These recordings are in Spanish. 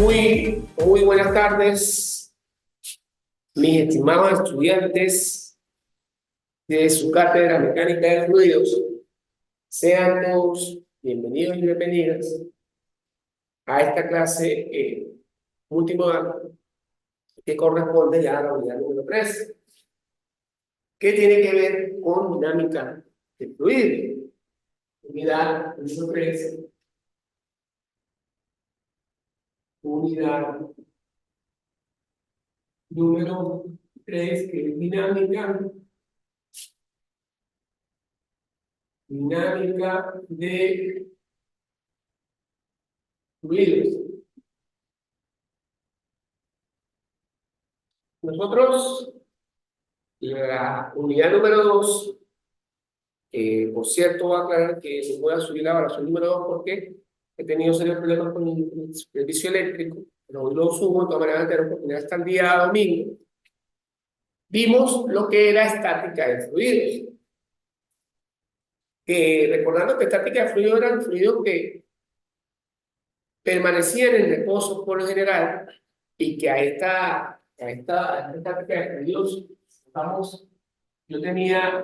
Muy buenas tardes, mis estimados estudiantes de su cátedra mecánica de fluidos. Sean todos bienvenidos y bienvenidas a esta clase multimodal que corresponde ya a la unidad número 3, que tiene que ver con dinámica de fluidos. Unidad número 3, unidad número 3, que es dinámica de fluidos. Nosotros, la unidad número 2, por cierto, voy a aclarar que se puede subir la evaluación número 2 porque he tenido serios problemas con el servicio eléctrico, pero hoy lo subo de todas maneras, tener oportunidad hasta el día domingo. Vimos lo que era estática de fluidos. Recordando que estática de fluidos eran fluidos que permanecían en reposo por lo general y que a esta estática de fluidos, yo tenía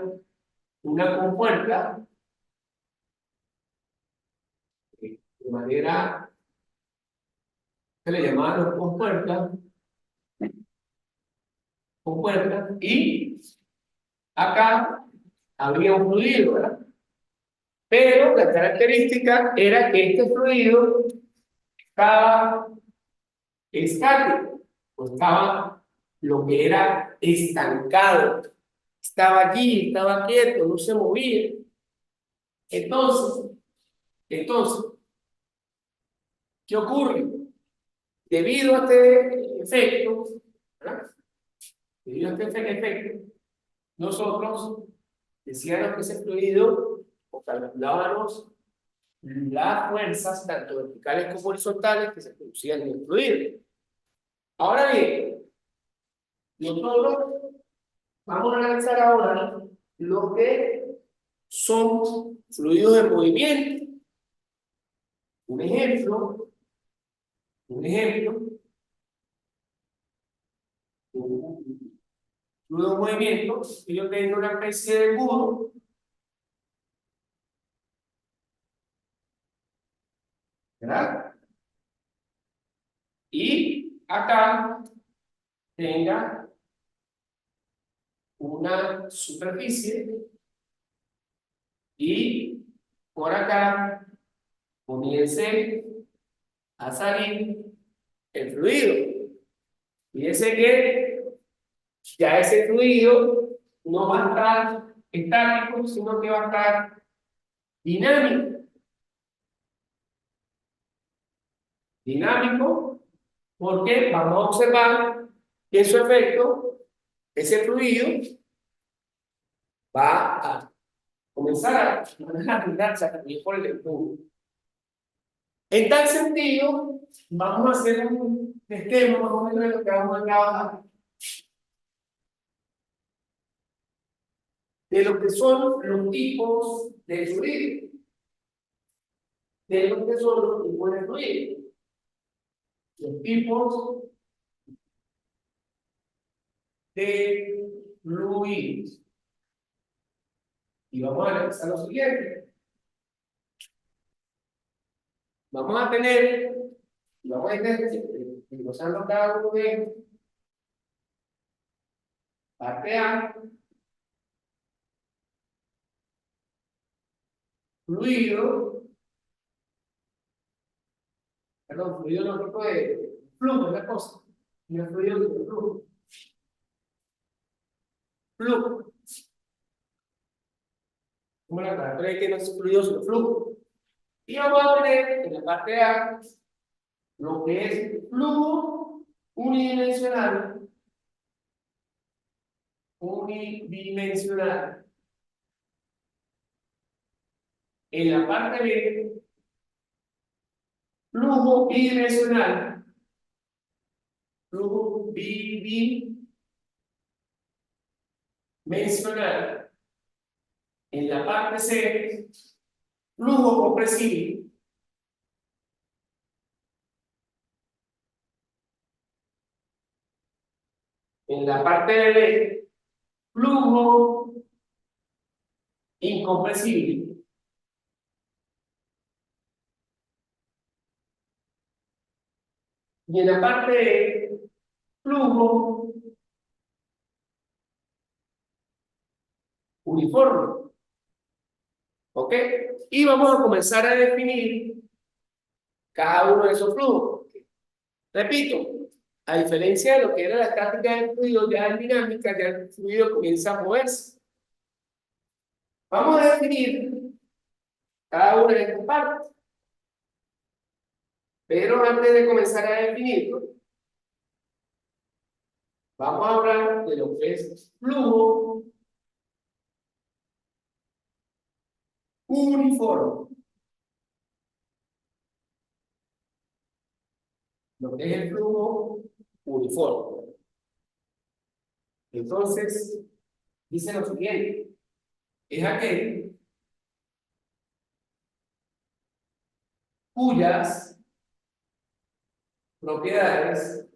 una compuerta de manera, se le llamaban los compuertas, y acá había un fluido, ¿verdad? Pero la característica era que este fluido estaba estático, o estaba lo que era estancado, estaba allí, estaba quieto, no se movía. Entonces, ¿qué ocurre? Debido a este efecto, ¿verdad? Debido a este efecto, nosotros decíamos que ese fluido, o calculábamos las fuerzas, tanto verticales como horizontales, que se producían en el fluido. Ahora bien, nosotros vamos a analizar ahora lo que son fluidos en movimiento. Un ejemplo, un fluido en movimiento, si yo tengo una especie de embudo, ¿verdad? Y acá tenga una superficie y por acá comience a salir el fluido. Fíjense que ya ese fluido no va a estar estático, sino que va a estar dinámico. Dinámico, porque vamos a observar que en su efecto, ese fluido va a comenzar a girarse por el embudo. En tal sentido, vamos a hacer un esquema más o menos de lo que vamos a trabajar, de lo que son los tipos de fluido, de lo que son los tipos de fluido. Los tipos de fluidos. Y vamos a analizar lo siguiente. Vamos a tener, y vamos a ir desglosando cada uno de ellos. Parte A, fluido, perdón, fluido no tipo de flujo, es la cosa. No es fluido, sino flujo. Flujo. Como la palabra que no es fluido, sino flujo. Y vamos a tener en la parte A lo que es flujo unidimensional. Unidimensional. En la parte B, flujo bidimensional. Flujo bidimensional. En la parte C, flujo compresible. en la parte de flujo incompresible. Y en la parte de flujo uniforme. ¿Ok? Y vamos a comenzar a definir cada uno de esos flujos. Repito, a diferencia de lo que era la estática del fluido, ya en dinámica, ya el fluido comienza a moverse. Vamos a definir cada una de estas partes. Pero antes de comenzar a definirlo, vamos a hablar de lo que es flujo uniforme. Lo que es el flujo uniforme. Entonces, dice lo siguiente: es aquel cuyas propiedades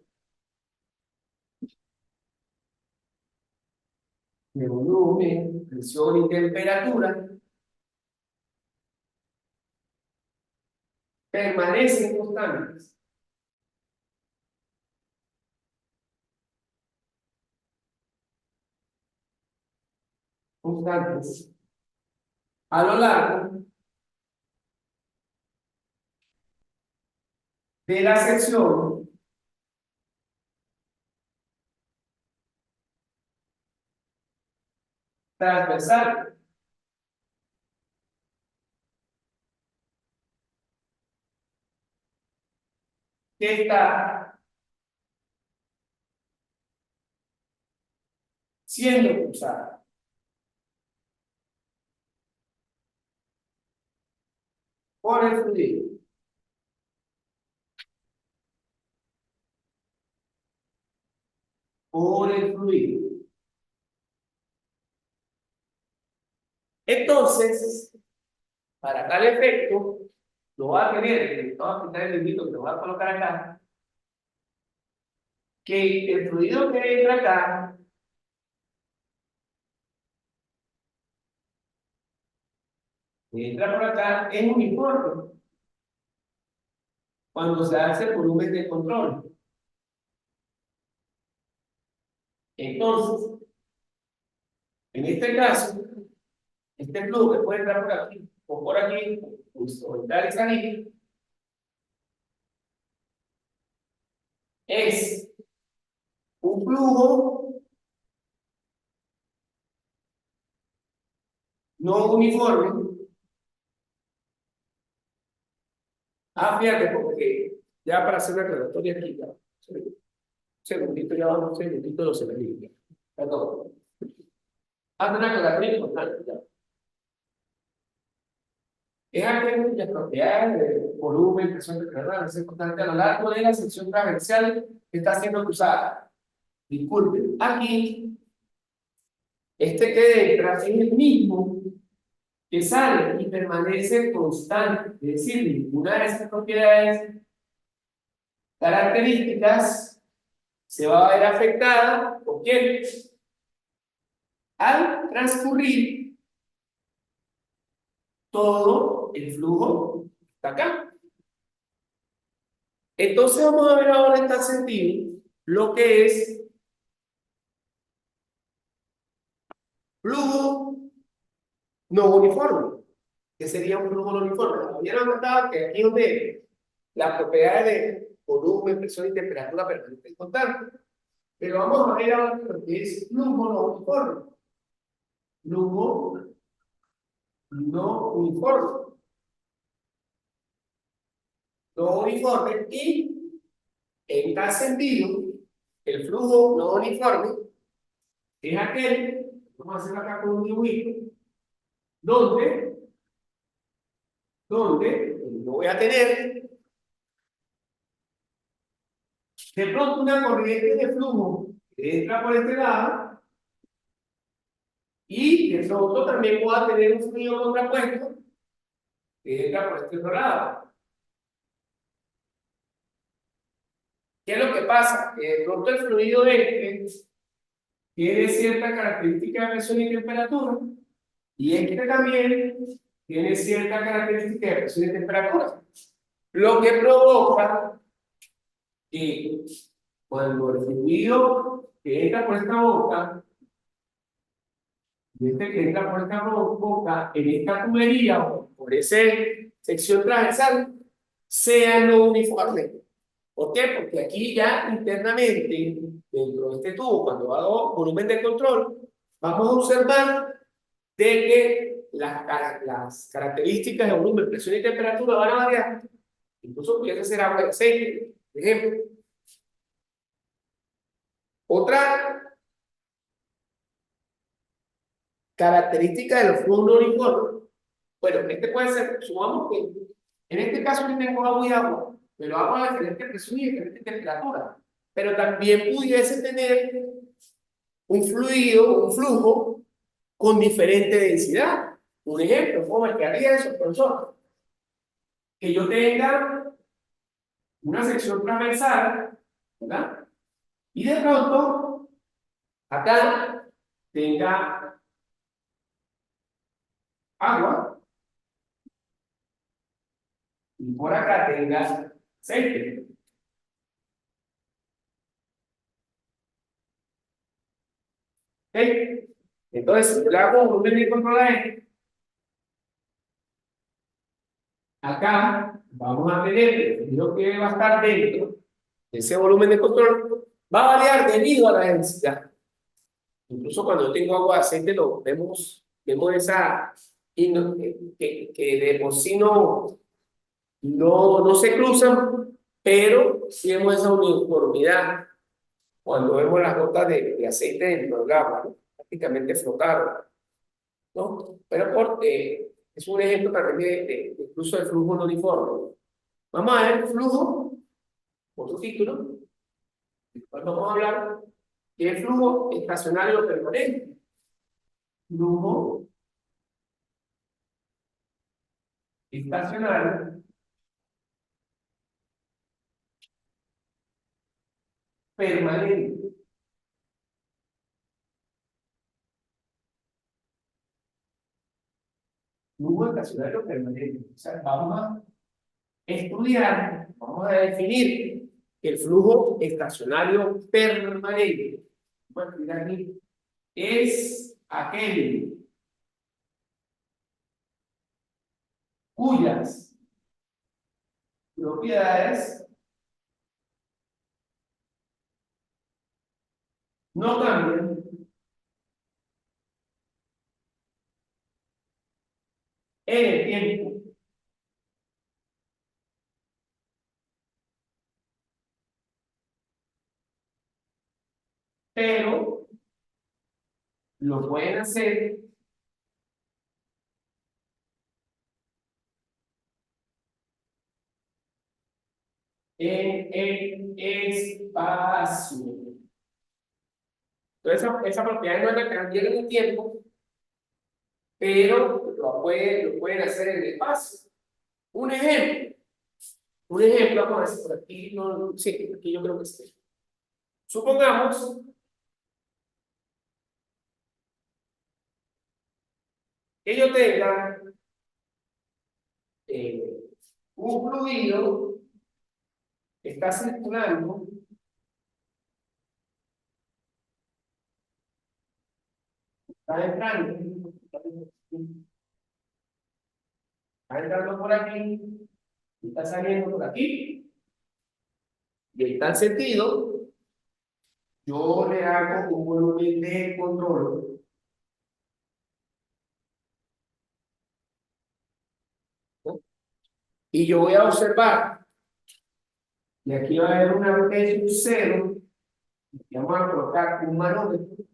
de volumen, presión y temperatura permanecen constantes. Constantes a lo largo de la sección transversal. Que está siendo usada. Por el fluido. Por el fluido. Entonces, para tal efecto, lo va a tener, vamos a quitar el librito que lo voy a colocar acá, que el fluido que entra acá entra por acá es uniforme cuando se hace el volumen de control. Entonces, en este caso, este flujo que puede entrar por aquí o por aquí, o entrar y salir, es un flujo no uniforme. Fíjate, porque ya para hacer una aclaratoria aquí, ya, segundito, ya vamos, segundito, no se me limpia. Perdón. Haz una aclaratoria importante, ya. Es aquel cuyas propiedades de volumen, presión de carga es importante a lo largo de la sección transversal que está siendo cruzada. Disculpen, aquí, este que entra es el mismo que sale y permanece constante. Es decir, ninguna de esas propiedades características se va a ver afectada, ¿por qué? Al transcurrir todo el flujo hasta acá. Entonces vamos a ver ahora en tal sentido lo que es flujo no uniforme, que sería un flujo no uniforme. Ya nos contaba que aquí donde las propiedades de volumen, presión y temperatura permanecen constantes. Pero vamos a ver ahora lo que es flujo no uniforme. Flujo no uniforme. No uniforme y en tal sentido, el flujo no uniforme es aquel, vamos a hacerlo acá con un dibujito, donde yo voy a tener de pronto una corriente de flujo que entra por este lado y de pronto también voy a tener un fluido contrapuesto que entra por este otro lado. ¿Qué es lo que pasa? Que de pronto el fluido entre tiene cierta característica de presión y temperatura, y este también tiene cierta característica de presión y temperatura, lo que provoca que cuando el fluido que entra por esta boca, y este que entra por esta boca, en esta tubería o por esa sección transversal, sea no uniforme. ¿Por qué? Porque aquí ya internamente, dentro de este tubo, cuando hago volumen de control, vamos a observar de que las características de volumen, presión y temperatura van a variar. Incluso pudiese ser agua y aceite, por ejemplo. Otra característica de los flujos no uniformes. Bueno, este puede ser, supongamos que en este caso yo tengo agua y agua, pero agua de diferente presión y diferente temperatura. Pero también pudiese tener un fluido, un flujo con diferente densidad. Un ejemplo, ¿cómo me quedaría eso, profesor? Que yo tenga una sección transversal, ¿verdad? Y de pronto, acá tenga agua y por acá tenga aceite. ¿Ok? Entonces, si le hago un volumen de control a esto, acá vamos a tener lo que va a estar dentro de ese volumen de control, va a variar debido a la densidad. Incluso cuando yo tengo agua de aceite, lo vemos esa, y que de por sí no se cruzan, pero sí vemos esa uniformidad cuando vemos las gotas de aceite dentro del agua, ¿no? Prácticamente flotaron, ¿no? Pero es un ejemplo también de incluso de flujo no uniforme. Vamos a ver el flujo, otro título, después vamos a hablar de el flujo estacionario o permanente. Flujo estacionario permanente. Flujo estacionario permanente. O sea, vamos a estudiar, vamos a definir el flujo estacionario permanente. Bueno, mira aquí, es aquel cuyas propiedades no cambian en el tiempo, pero lo pueden hacer en el espacio. Entonces, esa propiedad no es la que cambian en el tiempo, pero lo pueden hacer en el espacio. Un ejemplo, vamos a ver si por aquí, sí, aquí yo creo que sí. Supongamos que yo tenga eh, un fluido que está circulando, está entrando, está entrando por aquí, y está saliendo por aquí, y en tal sentido, yo le hago un volumen de control. ¿No? Y yo voy a observar, y aquí va a haber una vez un cero, y vamos a colocar un manómetro,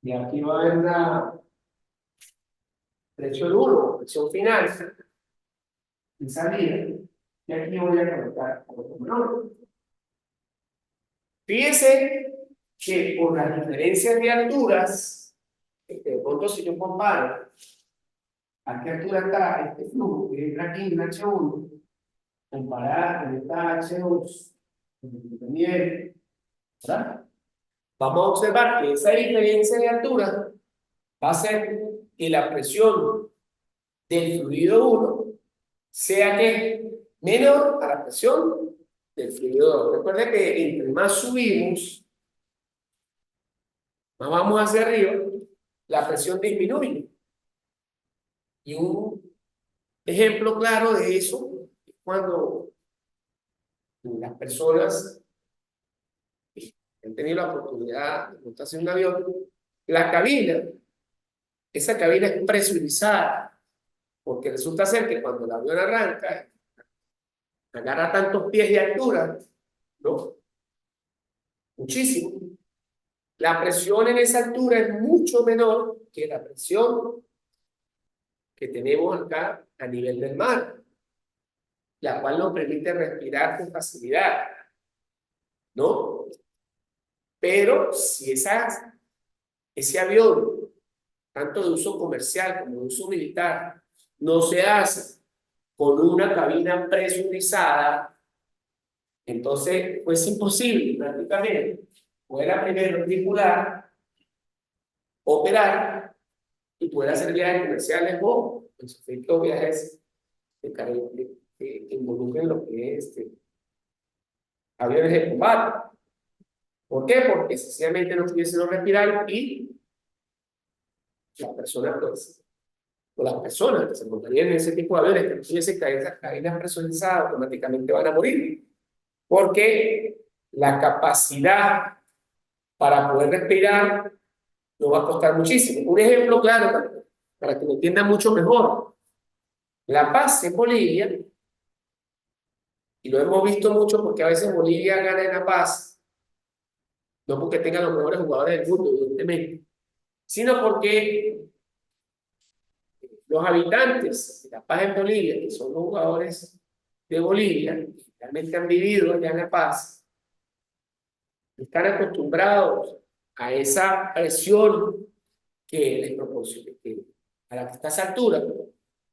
y aquí va a haber una presión 1, presión final, en salida, y aquí voy a colocar otro manómetro. Fíjense que por las diferencias de alturas, de pronto si yo comparo a qué altura está este flujo que entra aquí en H1, comparar con esta H2, también, ¿verdad? vamos a observar que esa diferencia de altura va a hacer que la presión del fluido 1 sea que menor a la presión del fluido 2. Recuerda que entre más subimos, más vamos hacia arriba, la presión disminuye. Y un ejemplo claro de eso es cuando las personas han tenido la oportunidad de montarse en un avión, la cabina, esa cabina es presurizada, porque resulta ser que cuando el avión arranca, agarra tantos pies de altura, ¿no? Muchísimo. La presión en esa altura es mucho menor que la presión que tenemos acá a nivel del mar, la cual nos permite respirar con facilidad, ¿no? Pero si ese avión, tanto de uso comercial como de uso militar, no se hace con una cabina presurizada, entonces pues es imposible prácticamente poder primero tripular, operar y poder hacer viajes comerciales o en su efecto viajes que involucren lo que es aviones de combate. ¿Por qué? Porque sencillamente no pudiesen respirar y las personas, pues, o las personas que se montarían en ese tipo de aviones que no tuviesen cadenas presurizadas automáticamente van a morir. Porque la capacidad para poder respirar nos va a costar muchísimo. Un ejemplo claro para que lo entiendan mucho mejor. La Paz en Bolivia, y lo hemos visto mucho porque a veces Bolivia gana en La Paz, no porque tenga los mejores jugadores del mundo, evidentemente, sino porque los habitantes de La Paz en Bolivia, que son los jugadores de Bolivia, que realmente han vivido allá en La Paz, están acostumbrados a esa presión que les proporciona, que a la que está a esa altura,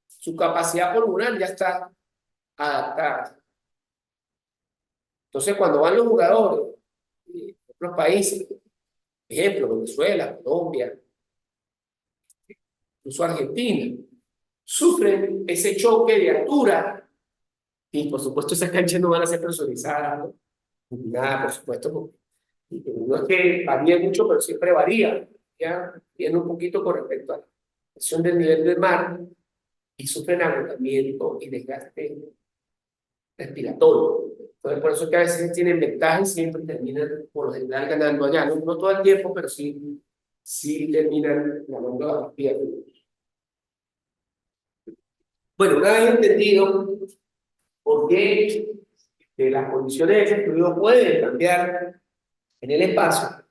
su capacidad pulmonar ya está adaptada. Entonces, cuando van los jugadores de otros países, ejemplo, Venezuela, Colombia, incluso Argentina, sufren ese choque de altura y por supuesto esas canchas no van a ser presurizadas, ¿no? Nada, por supuesto, no es que varíe mucho, pero siempre varía, ya tiene un poquito con respecto a la presión del nivel del mar y sufren agotamiento y desgaste respiratorio. Entonces, por eso es que a veces tienen ventaja y siempre terminan por lo general ganando allá, no, no todo el tiempo, pero sí terminan ganando a las piernas. Bueno, una vez entendido por qué las condiciones de ese fluido pueden cambiar en el espacio,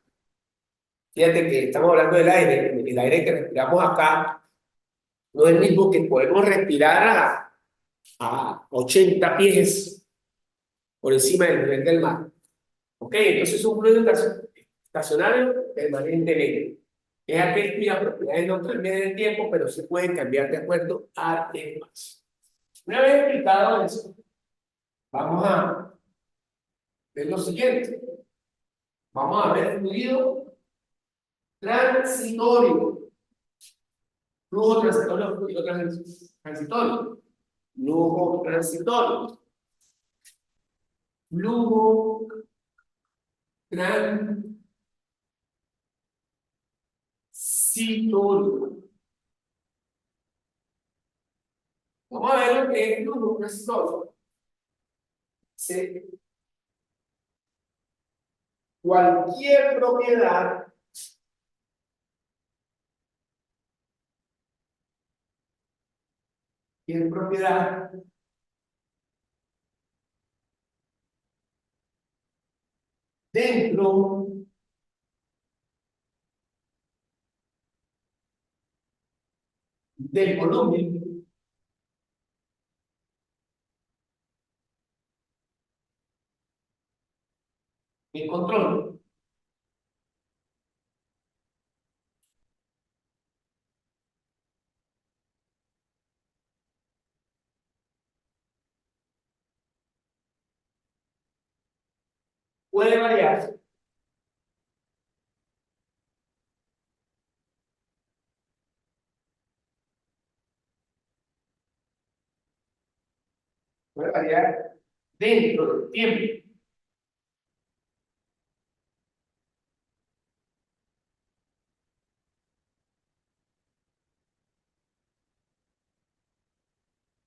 fíjate que estamos hablando del aire, el aire que respiramos acá no es el mismo que podemos respirar a 80 pies por encima del nivel del mar. ¿Ok? Entonces es un fluido estacionario permanentemente. Es aquel cuyas propiedades no cambian en el tiempo, pero se pueden cambiar de acuerdo al espacio. Una vez explicado eso, vamos a ver lo siguiente. Vamos a ver fluido transitorio. Flujo transitorio, fluido transitorio. Flujo transitorio. Flujo transitorio. Vamos a ver lo que es flujo transitorio. Cualquier propiedad tiene propiedad dentro del volumen de control. Puede variar puede variar dentro del tiempo.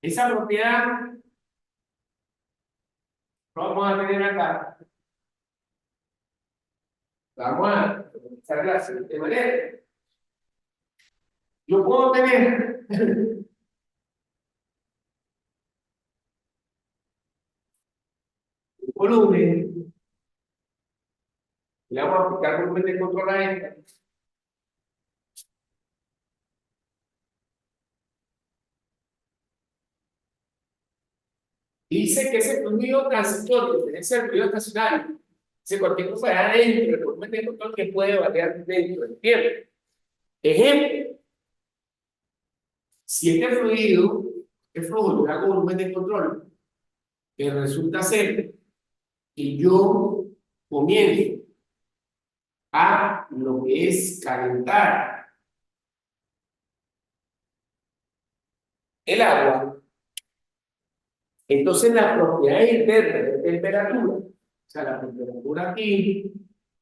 Esa propiedad lo vamos a tener acá. Vamos a utilizar la siguiente manera. Yo puedo tener un volumen, le vamos a aplicar volumen de control a esta. Dice que ese fluido transitorio tiene que ser el fluido estacionario. Dice cualquier cosa de adentro, el volumen de control que puede variar dentro del tiempo. Ejemplo, si este flujo, yo hago volumen de control, que resulta ser que yo comienzo a lo que es calentar el agua, entonces la propiedad interna de temperatura, o sea, la temperatura aquí,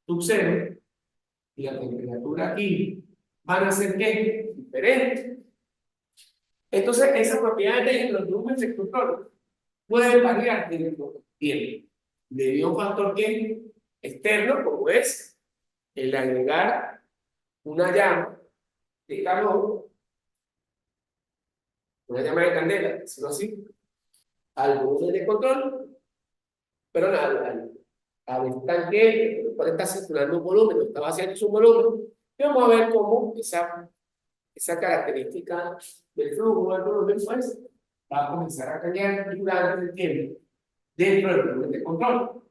sub cero, y la temperatura aquí, van a ser ¿qué? Diferentes. Entonces, esa propiedad de los volúmenes de control puede variar dentro del tiempo, debido a un factor que externo, como es el agregar una llama de calor, una llama de candela, decirlo así, al volumen de control, pero al estanque, el cual está circulando un volumen, está vaciando su volumen, y vamos a ver cómo esa característica del flujo del volumen pues, va a comenzar a cambiar durante el tiempo dentro del volumen de control.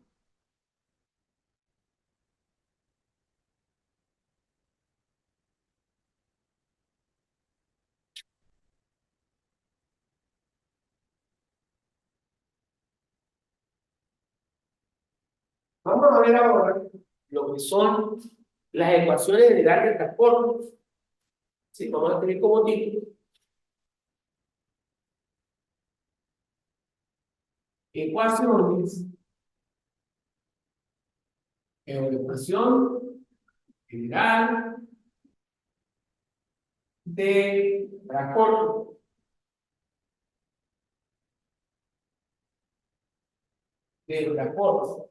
Vamos a ver ahora lo que son las ecuaciones generales de transporte. ¿Sí? Vamos a tener como título ecuaciones, ecuación general de transporte. De transporte.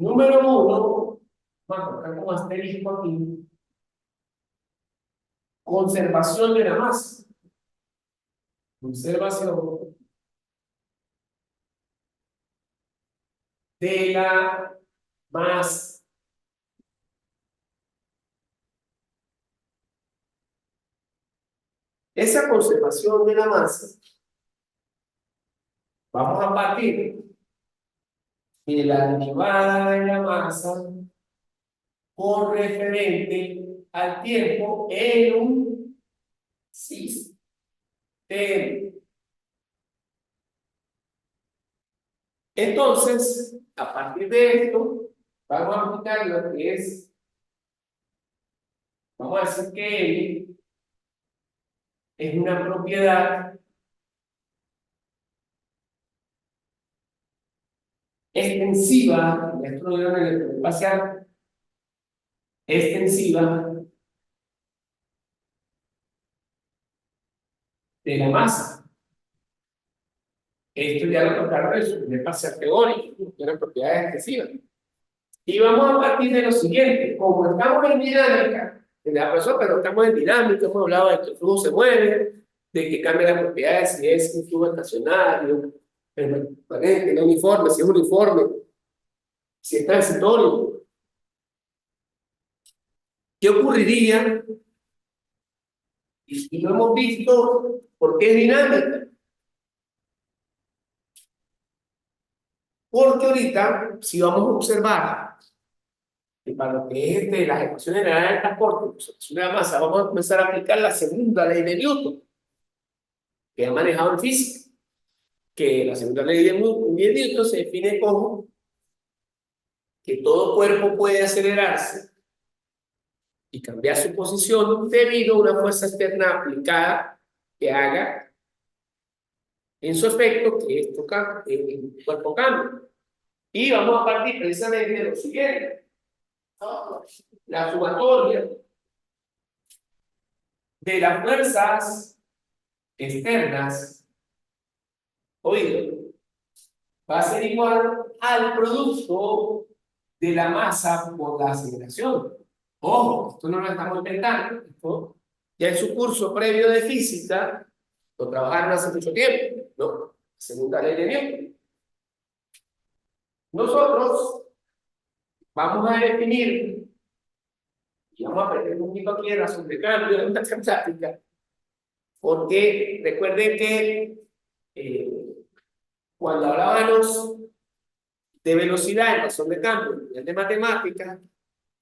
Número uno, vamos a colocar como asterisco aquí, conservación de la masa. Conservación de la masa. Esa conservación de la masa, vamos a partir de la derivada de la masa con referente al tiempo en un sistema. Entonces, a partir de esto, vamos a aplicar lo que es, vamos a decir que L es una propiedad extensiva, esto lo vieron en el espacial, extensiva de la masa. Esto ya lo tocaron en su primer parcial teórico, que eran propiedades extensivas. Y vamos a partir de lo siguiente, como estamos en dinámica, en la persona, pero estamos en dinámica, hemos hablado de que el flujo se mueve, de que cambia las propiedades, si es un flujo estacionario, permanente, no uniforme, si es uniforme, si es transitorio. ¿Qué ocurriría? Y lo hemos visto porque es dinámica. Porque ahorita, si vamos a observar, que para lo que es las ecuaciones generales del transporte, pues, una masa, vamos a comenzar a aplicar la segunda ley de Newton, que ha manejado en física, que la segunda ley de Newton se define como que todo cuerpo puede acelerarse y cambiar su posición debido a una fuerza externa aplicada que haga en su efecto que esto el cuerpo cambie. Y vamos a partir precisamente de lo siguiente, ¿no? La sumatoria de las fuerzas externas, oído, va a ser igual al producto de la masa por la aceleración. Ojo, esto no lo estamos inventando. Esto ya en su curso previo de física lo trabajaron hace mucho tiempo, ¿no? Segunda ley de Newton. Nosotros vamos a definir, y vamos a aprender un poquito aquí en la sobrecambio de matemática, porque recuerden que cuando hablábamos de velocidad en razón de cambio, a nivel de matemática,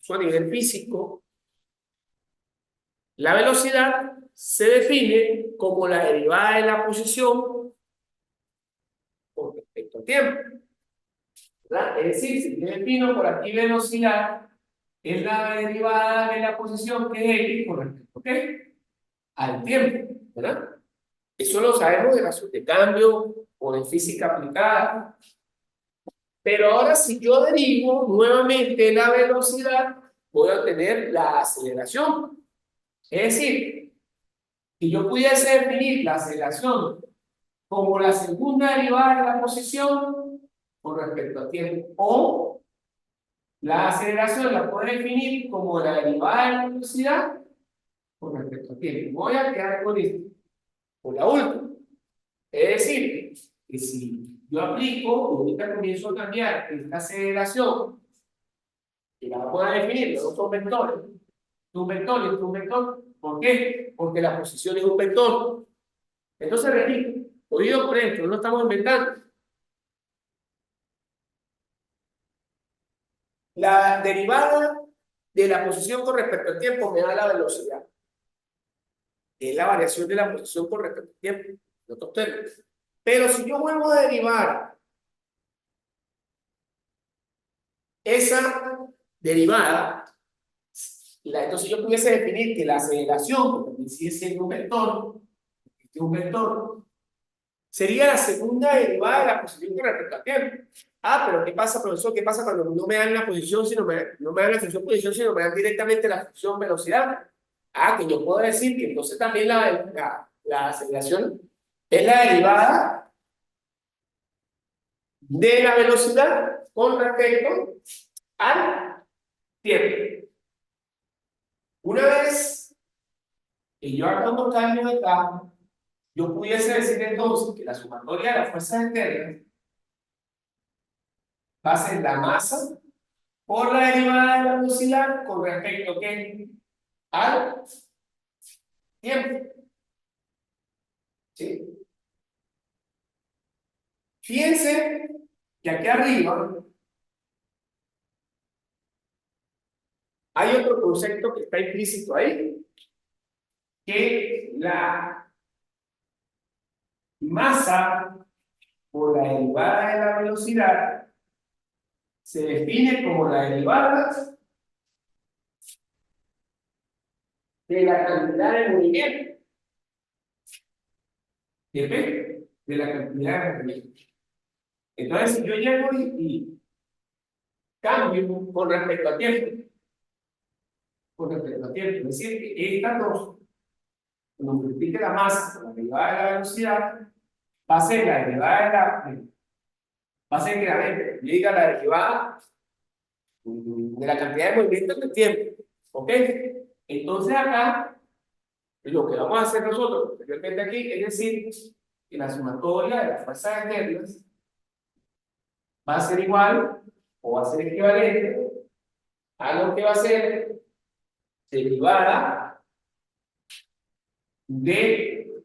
eso a nivel físico, la velocidad se define como la derivada de la posición con respecto al tiempo, ¿verdad? Es decir, si yo defino por aquí velocidad, es la derivada de la posición que es x con respecto, ¿qué? Al tiempo, ¿verdad? Eso lo sabemos de razón de cambio o de física aplicada. Pero ahora si yo derivo nuevamente la velocidad, voy a obtener la aceleración. Es decir, si yo pudiese definir la aceleración como la segunda derivada de la posición con respecto al tiempo, o la aceleración la puedo definir como la derivada de la velocidad con respecto al tiempo. Voy a quedar con esto, con la última. Es decir, que si yo aplico, ahorita comienzo a cambiar esta aceleración, que la voy a definir, los dos son vectores, un vector y un vector. ¿Por qué? Porque la posición es un vector. Entonces, repito, oído por esto, no estamos inventando. La derivada de la posición con respecto al tiempo me da la velocidad. Es la variación de la posición con respecto al tiempo, en otros términos. Pero si yo vuelvo a derivar esa derivada, entonces yo pudiese definir que la aceleración, porque sigue siendo un vector, sería la segunda derivada de la posición con respecto al tiempo. Ah, pero ¿qué pasa, profesor? ¿Qué pasa cuando no me dan la posición, no me dan la función posición, sino me dan directamente la función velocidad? Ah, que yo puedo decir que entonces también la aceleración es la derivada de la velocidad con respecto al tiempo. Una vez que yo haga unos cambios de campo, yo pudiese decir entonces que la sumatoria de las fuerzas externas va a ser la masa por la derivada de la velocidad con respecto ¿qué? Al tiempo. ¿Sí? Fíjense que aquí arriba hay otro concepto que está implícito ahí, que la masa por la derivada de la velocidad se define como la derivada de la cantidad de movimiento. Depende de la cantidad de movimiento. Entonces, si yo llego y cambio con respecto al tiempo, es decir, que estas dos, cuando multiplique la masa por la derivada de la velocidad, va a ser la derivada va a ser que yo diga la derivada de la cantidad de movimiento del tiempo. ¿Ok? Entonces acá, lo que vamos a hacer nosotros, posteriormente aquí, es decir, que la sumatoria de las fuerzas externas va a ser igual o va a ser equivalente a lo que va a ser derivada de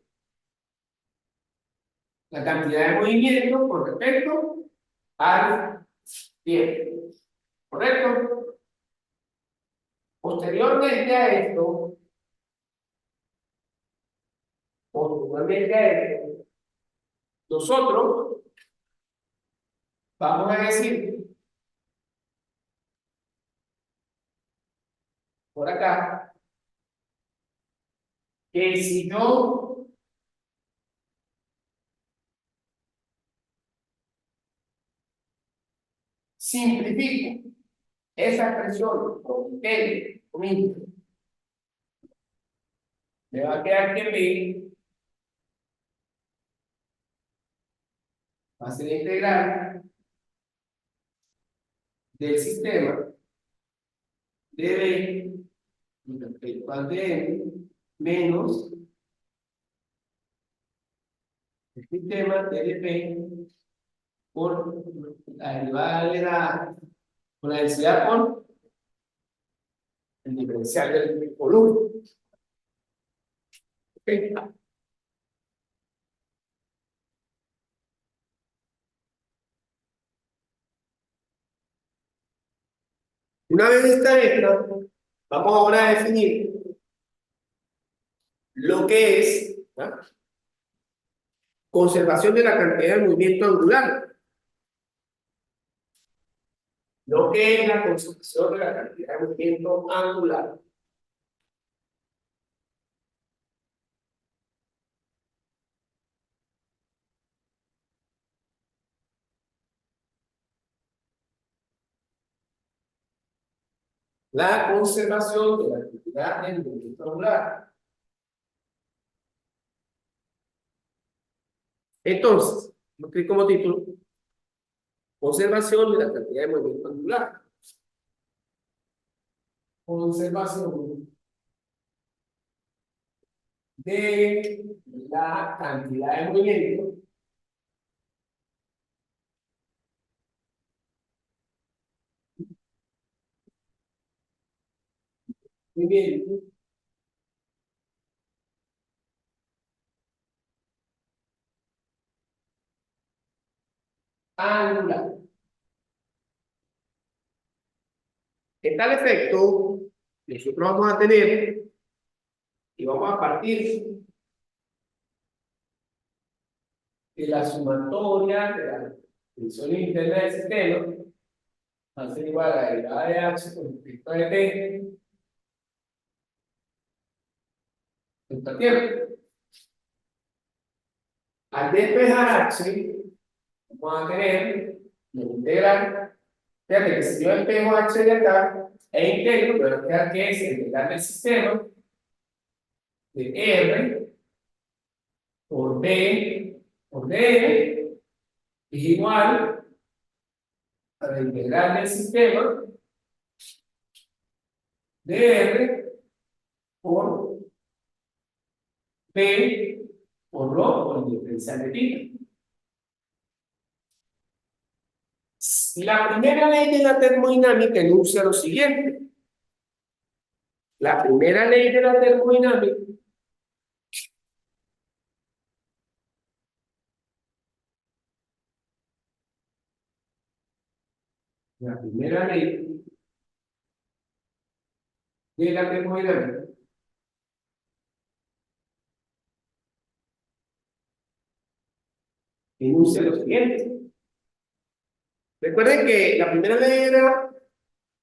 la cantidad de movimiento con respecto al tiempo. ¿Correcto? Posteriormente a esto, nosotros vamos a decir por acá que si yo simplifico esa expresión con L, me va a quedar que B va a ser integral del sistema de B respecto al de N menos el sistema de B por la derivada de por la densidad por el diferencial del volumen. ¿Okay? Una vez está esto, vamos ahora a definir lo que es, ¿ah?, conservación de la cantidad de movimiento angular. Lo que es la conservación de la cantidad de movimiento angular. La conservación de la cantidad de movimiento angular. Entonces, lo que como título, conservación de la cantidad de movimiento angular. Conservación de la cantidad de movimiento angular. ¿Qué tal efecto nosotros vamos a tener? Y vamos a partir de la sumatoria de la tensión interna del sistema, va a ser igual a la derivada de h con respecto a t esta tiempo. Al despejar h, vamos a tener la integral. Fíjate que si yo despejo h de acá e integro, me va a quedar que es la integral del sistema de r por b por d es igual a la integral del sistema de r por b por rho por el diferencial de pi. La primera ley de la termodinámica enuncia lo siguiente. La primera ley de la termodinámica de la termodinámica enuncia lo siguiente. Recuerden que la primera ley era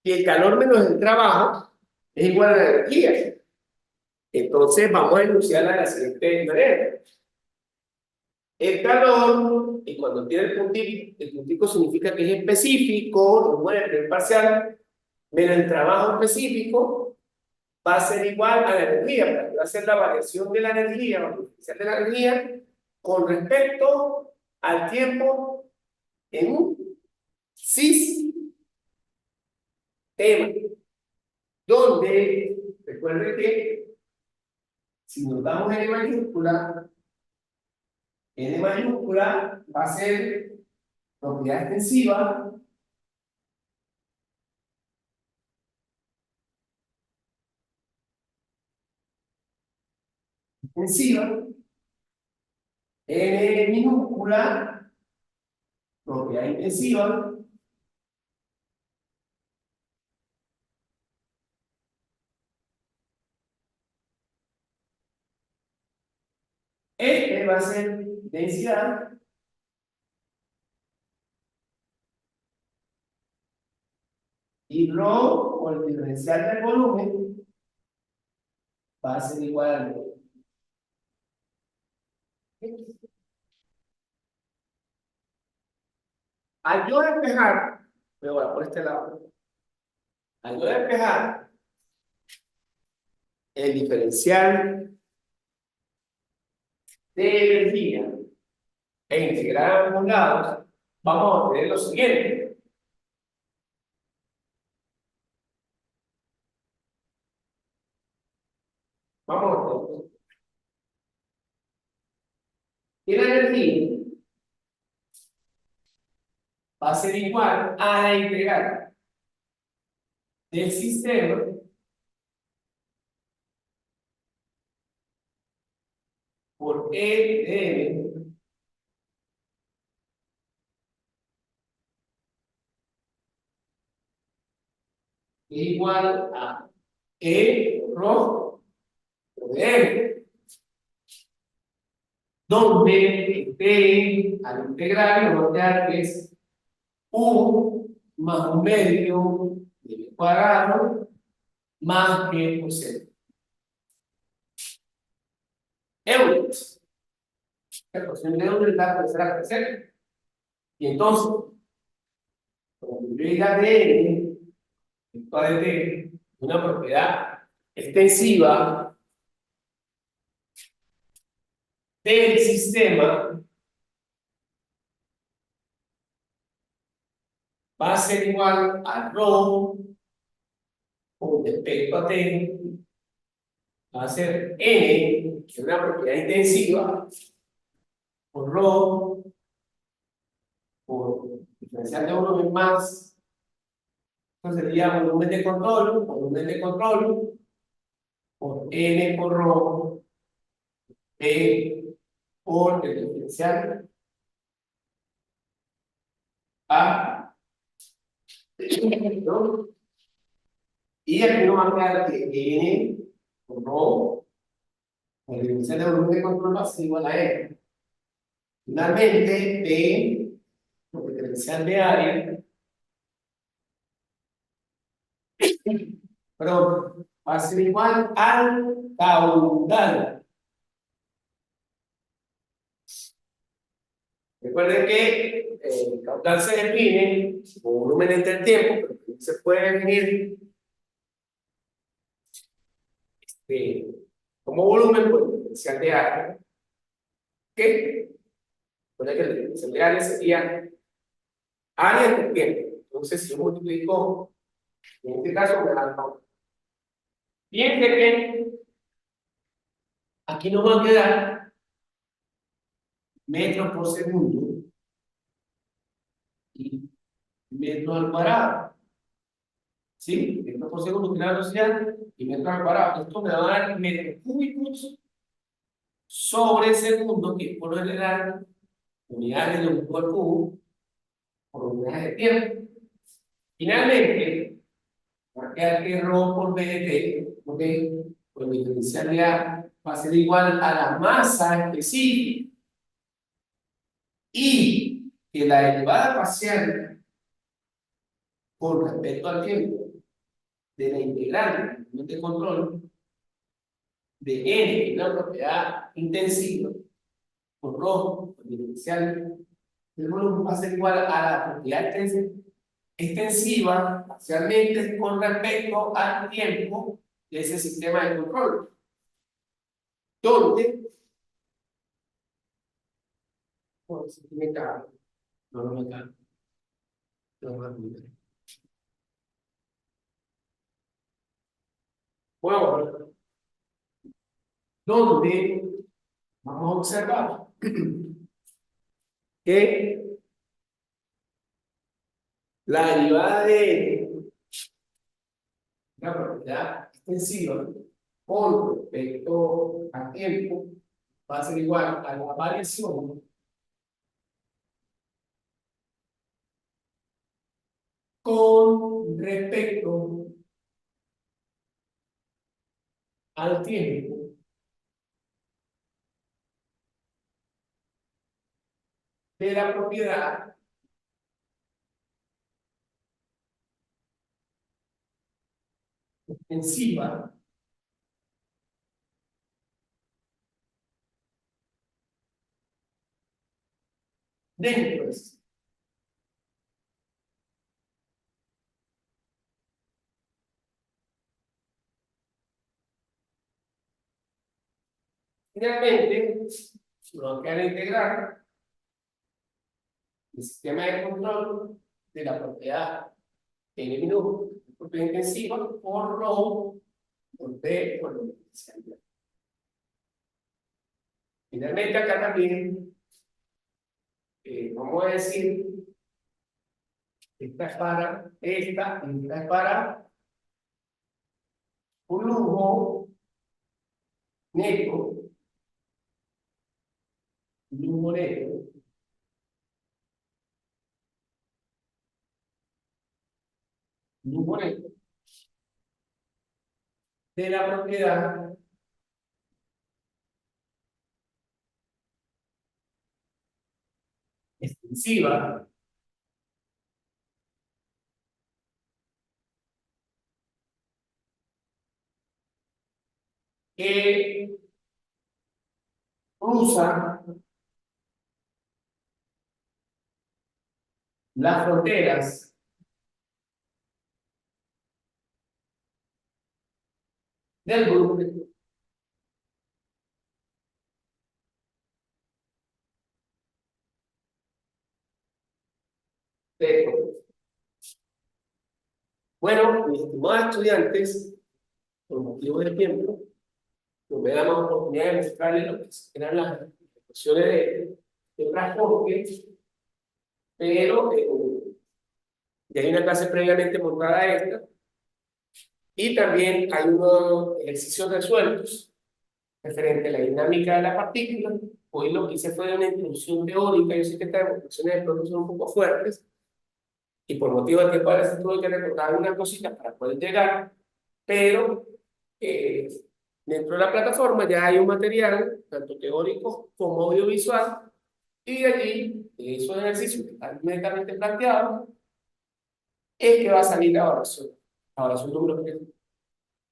que el calor menos el trabajo es igual a la energía. Entonces vamos a enunciarla de la siguiente manera. El calor, y cuando tiene el puntico significa que es específico, no muere el parcial, menos el trabajo específico, va a ser igual a la energía. Va a ser la variación de la energía, la potencial de la energía, con respecto al tiempo en un sistema. Donde, recuerden que si nos damos N mayúscula va a ser propiedad extensiva N minúscula, propiedad intensiva, este va a ser densidad y rho o el diferencial del volumen va a ser igual a rho. Al yo despejar Luego ahora por este lado. Al yo despejar el diferencial de energía e integrar a ambos lados, vamos a obtener lo siguiente. Vamos a obtener que la energía va a ser igual a la integral del sistema por E de N igual a E rho de M, donde T al integral nos va a quedar que es U más un medio de B cuadrado más B por C. Euros. La ecuación de euros es la tercera tercera. Y entonces, cuando yo diga de esto de T, una propiedad extensiva del sistema va a ser igual a rho con respecto a T, va a ser N, que es una propiedad intensiva, por rho, por diferencial de volumen más, entonces sería volumen de control, por N por rho, P por el diferencial A, ¿no? Y aquí nos va a quedar que N por rho, el diferencial de volumen de control va a ser igual a N. Finalmente, P por diferencial de área, perdón, va a ser igual al caudal. Recuerden que el caudal se define como volumen entre el tiempo, pero también se puede definir como volumen por el diferencial de área, que recuerden que el diferencial de área sería área por tiempo. Entonces, si yo multiplico, en este caso me da el caudal. Fíjense que aquí nos va a quedar metros por segundo y metros al cuadrado. ¿Sí? Metros por segundo que es la velocidad y metros al cuadrado. Esto me va a dar metros cúbicos sobre segundo, que es por lo general unidades de un cubo por unidades de tiempo. Finalmente, va a quedar que rho por BDT, ¿ok? Pues mi diferencial de A va a ser igual a la masa específica y que la derivada parcial con respecto al tiempo de la integral de control de N, que es una propiedad intensiva, por rho, el diferencial del volumen va a ser igual a la propiedad extensiva parcialmente con respecto al tiempo de ese sistema de control, donde, bueno, si me cago, no me cago, no me cago. Bueno, donde vamos a observar que la derivada de la propiedad extensiva con respecto al tiempo va a ser igual a la variación con respecto al tiempo de la propiedad extensiva dentro de Finalmente, nos queda integrar el sistema de control de la propiedad N minúscula, propiedad intensiva, por rho, por T, por lo potencialidad. Finalmente, acá también, vamos a decir, esta es para flujo neto, flujo neto, flujo neto de la propiedad extensiva que cruza las fronteras del grupo. Bueno, mis estimados estudiantes, por motivos de tiempo, no me da más oportunidad de mostrarles lo que eran las ecuaciones de transporte, pero ya hay una clase previamente montada a esta, y también hay unos ejercicios resueltos referente a la dinámica de la partícula. Hoy lo que hice fue una introducción teórica. Yo sé que estas demostraciones de pronto son un poco fuertes, y por motivo de tiempo a veces tuve que recordar algunas cositas para poder llegar, pero dentro de la plataforma ya hay un material, tanto teórico como audiovisual, y de allí, esos ejercicios que están netamente planteados, es que va a salir la evaluación número 3.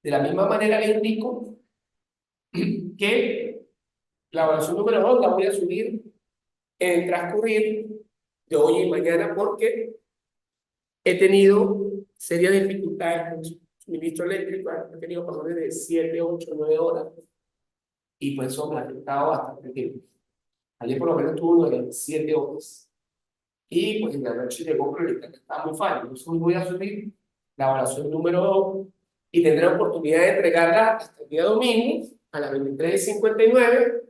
De la misma manera les indico que la evaluación número 2 la voy a subir en el transcurrir de hoy y mañana, porque he tenido serias dificultades con el suministro eléctrico. He tenido patrones de 7, 8, 9 horas, y pues eso me ha afectado bastante tiempo. Ayer por lo menos tuve uno de 7 horas, y pues en la noche llegó prioridad que estaba muy fácil. Entonces hoy voy a subir la evaluación número 2 y tendré oportunidad de entregarla hasta el día domingo a las 23:59,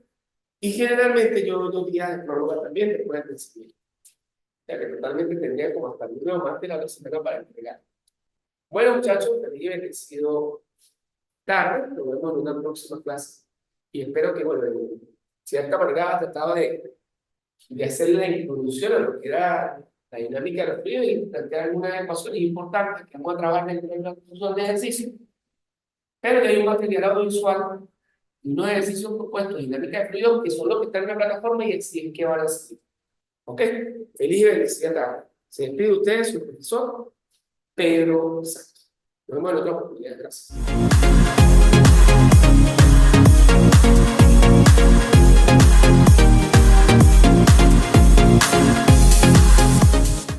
y generalmente yo doy 2 días de prórroga también después del recibir. O sea que totalmente tendría como hasta el lunes o martes la semana para entregar. Bueno, muchachos, feliz y bendecido tarde. Nos vemos en una próxima clase. Y espero que, bueno, de cierta manera has tratado de hacer la introducción a lo que era la dinámica de los fluidos y plantear algunas ecuaciones importantes que vamos a trabajar dentro de la construcción de ejercicio. Pero que hay un material audiovisual y unos ejercicios propuestos de dinámica de fluidos que son los que están en la plataforma y exigen que van a seguir. ¿Ok? Feliz y bendecida tarde. Se despide de ustedes, su profesor Pedro Sánchez. Nos vemos en otra oportunidad. Gracias.